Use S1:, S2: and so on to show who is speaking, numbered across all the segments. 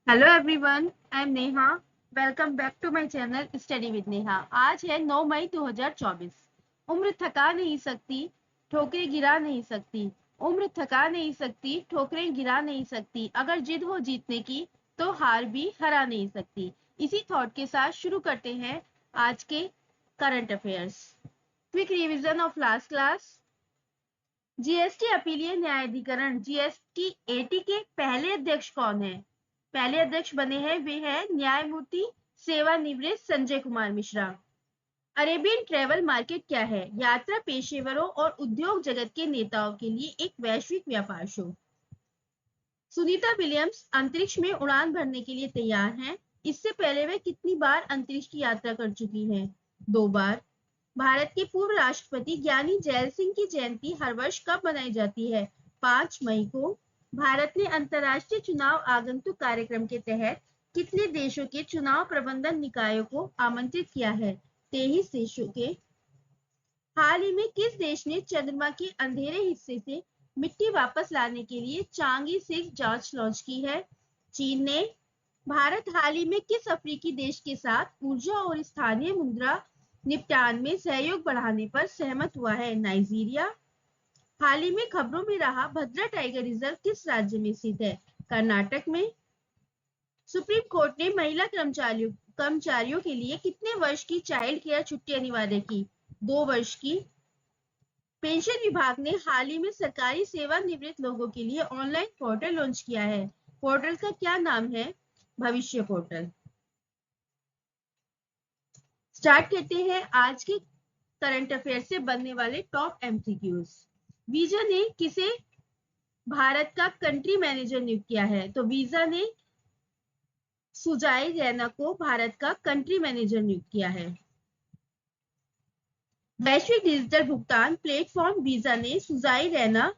S1: Hello everyone, I am Neha. Welcome back to my channel study with Neha. आज है 9 मई 2024। उम्र थका नहीं सकती, ठोकरें गिरा नहीं सकती। उम्र थका नहीं सकती, ठोकरें गिरा नहीं सकती। अगर जिद हो जीतने की तो हार भी हरा नहीं सकती। इसी थॉट के साथ शुरू करते हैं आज के current affairs. Quick revision of last class. GST अपीलीय न्यायाधिकरण जीएसटी एटी के पहले अध्यक्ष कौन है? पहले अध्यक्ष बने हैं वे हैं न्यायमूर्ति सेवानिवृत्त Sanjay Kumar Mishra. Arabian travel market क्या है? यात्रा पेशेवरों और उद्योग जगत के नेताओं के लिए एक वैश्विक व्यापार शो। सुनीता विलियम्स अंतरिक्ष में उड़ान भरने के लिए तैयार हैं। इससे पहले वे कितनी बार अंतरिक्ष की यात्रा कर चुकी हैं? 2 बार। भारत के पूर्व राष्ट्रपति ज्ञानी जैल सिंह की जयंती हर वर्ष कब मनाई जाती है? 5 मई को। भारत ने अंतर्राष्ट्रीय चुनाव आगंतुक कार्यक्रम के तहत कितने देशों के चुनाव प्रबंधन निकायों को आमंत्रित किया है? 23 देशों के। हाल ही में किस देश ने चंद्रमा के अंधेरे हिस्से से मिट्टी वापस लाने के लिए चांगी 6 जांच लॉन्च की है? चीन ने। भारत हाल ही में किस अफ्रीकी देश के साथ ऊर्जा और स्थानीय मुद्रा निपटान में सहयोग बढ़ाने पर सहमत हुआ है? नाइजीरिया। हाल ही में खबरों में रहा भद्रा टाइगर रिजर्व किस राज्य में स्थित है? कर्नाटक में। सुप्रीम कोर्ट ने महिला कर्मचारियों के लिए कितने वर्ष की चाइल्ड केयर छुट्टी अनिवार्य की? 2 वर्ष की। पेंशन विभाग ने हाल ही में सरकारी सेवानिवृत्त लोगों के लिए ऑनलाइन पोर्टल लॉन्च किया है। पोर्टल का क्या नाम है? भविष्य पोर्टल। स्टार्ट करते हैं आज के करंट अफेयर से बनने वाले टॉप एमसीक्यूज। वीजा ने किसे भारत का कंट्री मैनेजर नियुक्त किया है? तो वीजा ने सुजाई रैना को भारत का कंट्री मैनेजर नियुक्त किया है। वैश्विक डिजिटल भुगतान प्लेटफॉर्म वीजा ने सुजाई रैना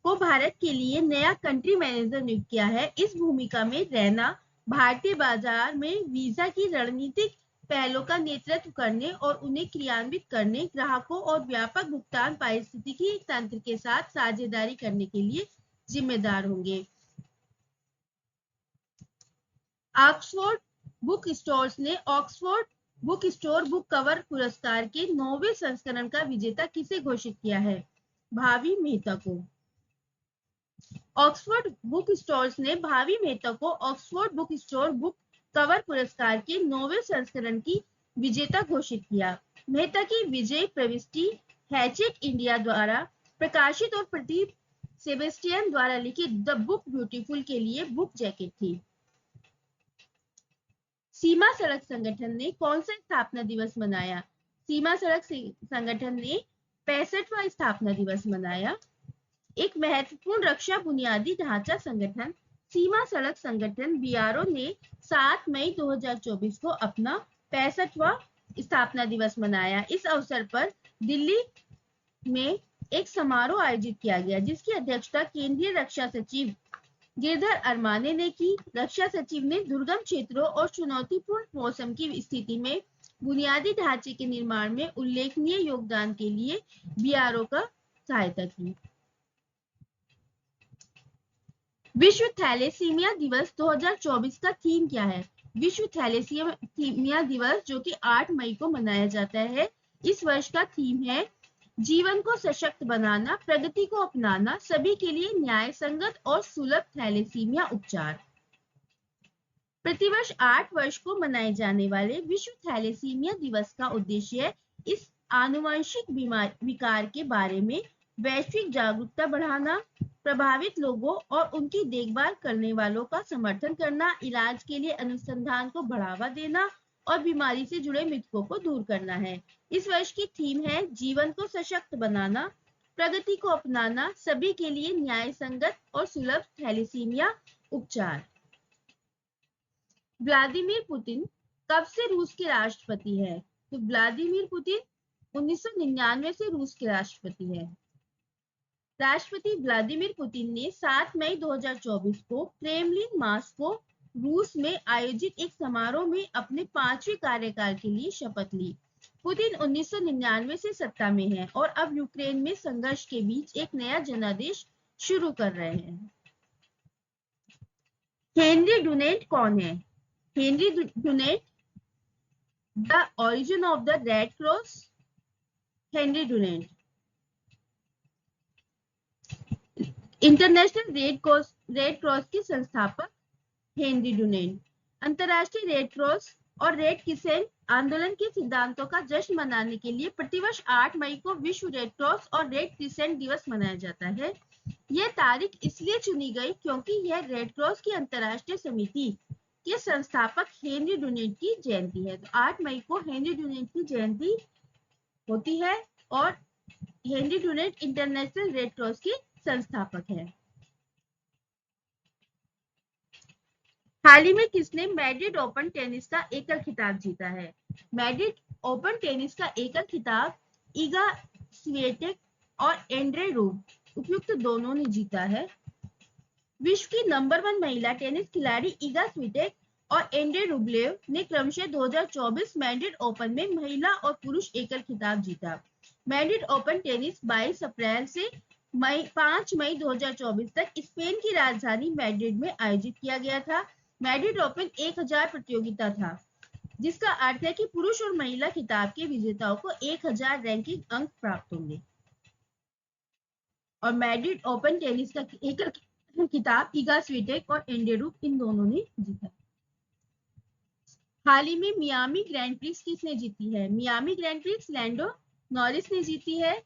S1: को भारत के लिए नया कंट्री मैनेजर नियुक्त किया है। इस भूमिका में रैना भारतीय बाजार में वीजा की रणनीतिक पहलों का नेतृत्व करने और उन्हें क्रियान्वित करने, ग्राहकों और व्यापक भुगतान पारिस्थितिकी तंत्र के साथ साझेदारी करने के लिए जिम्मेदार होंगे। ऑक्सफोर्ड बुक स्टोर्स ने Oxford book store book cover पुरस्कार के 9वें संस्करण का विजेता किसे घोषित किया है? भावी मेहता को। ऑक्सफोर्ड बुक स्टोर्स ने भावी मेहता को Oxford book store book cover पुरस्कार के 9वें संस्करण की विजेता घोषित किया। मेहता की विजय प्रविष्टि हैचेट इंडिया द्वारा प्रकाशित और प्रदीप सेबेस्टियन द्वारा लिखित द बुक ब्यूटीफुल के लिए बुक जैकेट थी। सीमा सड़क संगठन ने कौन सा स्थापना दिवस मनाया? सीमा सड़क संगठन ने 65वां स्थापना दिवस मनाया। एक महत्वपूर्ण रक्षा बुनियादी ढांचा संगठन सीमा सड़क संगठन बीआरओ ने 7 मई 2024 को अपना 65वां स्थापना दिवस मनाया। इस अवसर पर दिल्ली में एक समारोह आयोजित किया गया जिसकी अध्यक्षता केंद्रीय रक्षा सचिव गिरधर अरमाने ने की। रक्षा सचिव ने दुर्गम क्षेत्रों और चुनौतीपूर्ण मौसम की स्थिति में बुनियादी ढांचे के निर्माण में उल्लेखनीय योगदान के लिए बीआरओ का सहायता की। विश्व थैलेसीमिया दिवस 2024 का थीम क्या है? विश्व थैलेसीमिया दिवस जो कि 8 मई को मनाया जाता है, इस वर्ष का थीम है जीवन को सशक्त बनाना, प्रगति को अपनाना, सभी के लिए न्याय संगत और सुलभ थैलेसीमिया उपचार। प्रतिवर्ष 8 वर्ष को मनाए जाने वाले विश्व थैलेसीमिया दिवस का उद्देश्य इस आनुवंशिक विकार के बारे में वैश्विक जागरूकता बढ़ाना, प्रभावित लोगों और उनकी देखभाल करने वालों का समर्थन करना, इलाज के लिए अनुसंधान को बढ़ावा देना और बीमारी से जुड़े मृतकों को दूर करना है। इस वर्ष की थीम है जीवन को सशक्त बनाना, प्रगति को अपनाना, सभी के लिए न्याय संगत और सुलभ थैलेसीमिया उपचार। व्लादिमीर पुतिन कब से रूस के राष्ट्रपति है? तो व्लादिमीर पुतिन 1999 से रूस के राष्ट्रपति है। राष्ट्रपति व्लादिमीर पुतिन ने 7 मई 2024 को क्रेमलिन मॉस्को रूस में आयोजित एक समारोह में अपने 5वें कार्यकाल के लिए शपथ ली। पुतिन 1999 से सत्ता में हैं और अब यूक्रेन में संघर्ष के बीच एक नया जनादेश शुरू कर रहे हैं। हेनरी डुनेट कौन है? Henry Dunant, the origin of the red cross. Henry Dunant international red cross के संस्थापक हेनरी डुनेट। अंतरराष्ट्रीय रेड क्रॉस और रेड क्रिसेंट आंदोलन के सिद्धांतों का जश्न मनाने के लिए प्रतिवर्ष 8 मई को विश्व रेड क्रॉस और रेड क्रिसेंट दिवस मनाया जाता है। यह तारीख इसलिए चुनी गई क्योंकि यह रेड क्रॉस की अंतरराष्ट्रीय समिति के संस्थापक हेनरी डुनेट की जयंती है। तो 8 मई को हेनरी डुनेट की जयंती होती है और Henry Dunant international red cross के संस्थापक है। हाल ही में किसने मैड्रिड ओपन टेनिस का एकल खिताब जीता है? मैड्रिड ओपन टेनिस का एकल खिताब इगा स्विएटेक और एंड्रे रूब उपयुक्त दोनों ने जीता है। विश्व की नंबर 1 महिला टेनिस खिलाड़ी इगा स्विएटेक और एंड्रे रूबलेव ने क्रमशः 2024 मैड्रिड ओपन में महिला और पुरुष एकल खिताब जीता। मैड्रिड ओपन टेनिस 22 अप्रैल से 5 मई 2024 तक स्पेन की राजधानी मैड्रिड में आयोजित किया गया था। मैड्रिड ओपन 1000 प्रतियोगिता था, जिसका अर्थ है कि पुरुष और महिला खिताब के विजेताओं को 1000 रैंकिंग अंक प्राप्त होंगे। और मैड्रिड ओपन टेनिस का एकल खिताब इगा स्विएटेक और एंड्रे रूब इन दोनों ने जीता। हाल ही में मियामी ग्रैंड प्रिक्स किसने जीती है? Miami Grand Prix Lando Norris ने जीती है।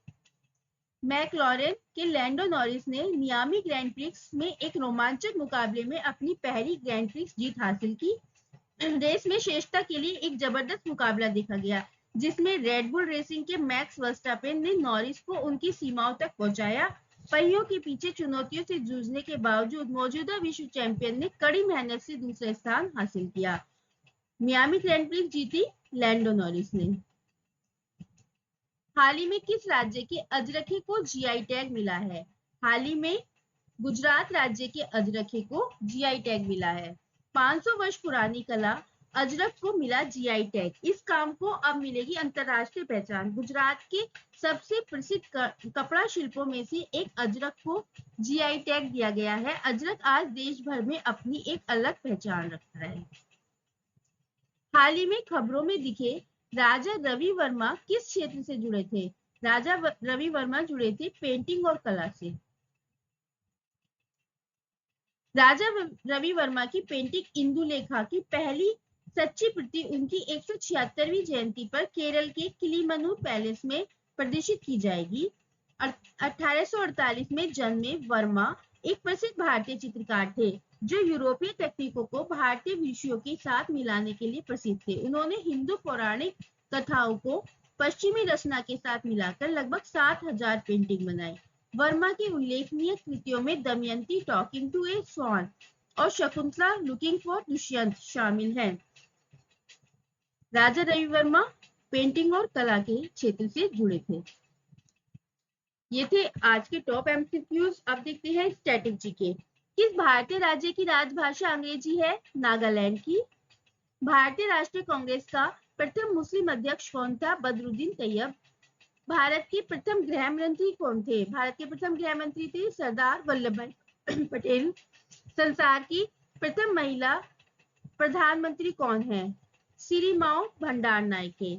S1: मैकलॉरेन के लैंडो नॉरिस ने मियामी ग्रैंड प्रिक्स में एक रोमांचक मुकाबले में अपनी पहली ग्रैंड प्रिक्स जीत हासिल की। रेस में श्रेष्ठता के लिए एक जबरदस्त मुकाबला देखा गया, जिसमें रेड बुल रेसिंग के मैक्स वर्स्टापेन ने नॉरिस को उनकी सीमाओं तक पहुंचाया। पहियों के पीछे चुनौतियों से जूझने के बावजूद मौजूदा विश्व चैंपियन ने कड़ी मेहनत से दूसरा स्थान हासिल किया। मियामी ग्रैंड प्रिक्स जीती लैंडो नॉरिस ने। हाल ही में किस राज्य के अजरखे को जीआई टैग मिला है? हाल ही में गुजरात राज्य के अजरखे को जीआई टैग मिला है। 500 वर्ष पुरानी कला अजरक को मिला जीआई टैग। इस काम को अब मिलेगी अंतरराष्ट्रीय पहचान। गुजरात के सबसे प्रसिद्ध कपड़ा शिल्पों में से एक अजरक को जीआई टैग दिया गया है। अजरक आज देश भर में अपनी एक अलग पहचान रखता है। हाल ही में खबरों में दिखे राजा रवि वर्मा किस क्षेत्र से जुड़े थे? राजा रवि वर्मा जुड़े थे पेंटिंग और कला से। राजा रवि वर्मा की पेंटिंग इंदुलेखा की पहली सच्ची प्रति उनकी 176वीं जयंती पर केरल के किलीमनूर पैलेस में प्रदर्शित की जाएगी। 1848 में जन्मे वर्मा एक प्रसिद्ध भारतीय चित्रकार थे, जो यूरोपीय तकनीकों को भारतीय विषयों के साथ मिलाने के लिए प्रसिद्ध थे। उन्होंने हिंदू पौराणिक कथाओं को पश्चिमी रचना के साथ मिलाकर लगभग 7000 पेंटिंग बनाई। वर्मा की उल्लेखनीय कृतियों में दमयंती टॉकिंग टू ए स्वान और शकुंतला लुकिंग फॉर दुष्यंत शामिल हैं। राजा रवि वर्मा पेंटिंग और कला के क्षेत्र से जुड़े थे। ये थे आज के टॉप एमसीक्यूज। अब देखते हैं स्टैटिक जीके। किस भारतीय राज्य की राजभाषा अंग्रेजी है? नागालैंड की। भारतीय राष्ट्रीय कांग्रेस का प्रथम मुस्लिम अध्यक्ष कौन था? बदरुद्दीन तैयब। भारत के प्रथम गृह मंत्री कौन थे? भारत के प्रथम गृह मंत्री थे सरदार वल्लभ भाई पटेल। संसार की प्रथम महिला प्रधानमंत्री कौन है? सिरिमाओ भंडार नायके।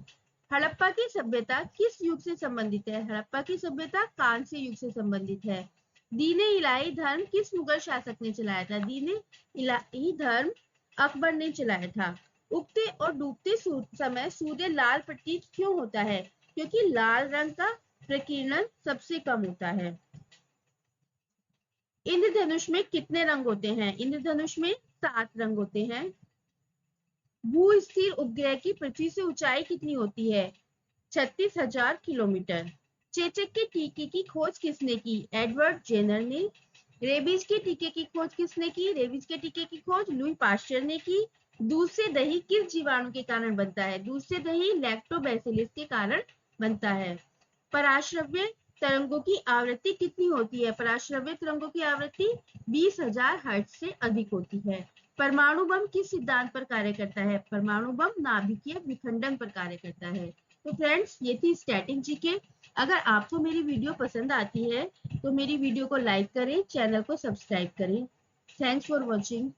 S1: हड़प्पा की सभ्यता किस युग से संबंधित है? हड़प्पा की सभ्यता कांस्य युग से संबंधित है। दीन इलाही धर्म किस मुगल शासक ने चलाया था? दीन इलाही धर्म अकबर ने चलाया था। उगते और डूबते समय सूर्य लाल प्रतीत क्यों होता है? क्योंकि लाल रंग का प्रकीर्णन सबसे कम होता है। इंद्रधनुष में कितने रंग होते हैं? इंद्रधनुष में 7 रंग होते हैं। भू स्थिर उपग्रह की पृथ्वी से ऊंचाई कितनी होती है? 36,000 किलोमीटर। चेचक के टीके की खोज किसने की? एडवर्ड जेनर ने। रेबीज के टीके की खोज किसने की? रेबीज के टीके की खोज लुई पास्चर ने की। दूध से दही किस जीवाणु के कारण बनता है? दूध से दही लैक्टोबैसिलस के कारण बनता है। पराश्रव्य तरंगों की आवृत्ति कितनी होती है? पराश्रव्य तरंगों की आवृत्ति 20,000 हर्ट्ज से अधिक होती है। परमाणु बम किस सिद्धांत पर कार्य करता है? परमाणु बम नाभिकीय विखंडन पर कार्य करता है। तो फ्रेंड्स, ये थी स्टैटिक जीके। अगर आपको मेरी वीडियो पसंद आती है तो मेरी वीडियो को लाइक करें, चैनल को सब्सक्राइब करें। Thanks for watching.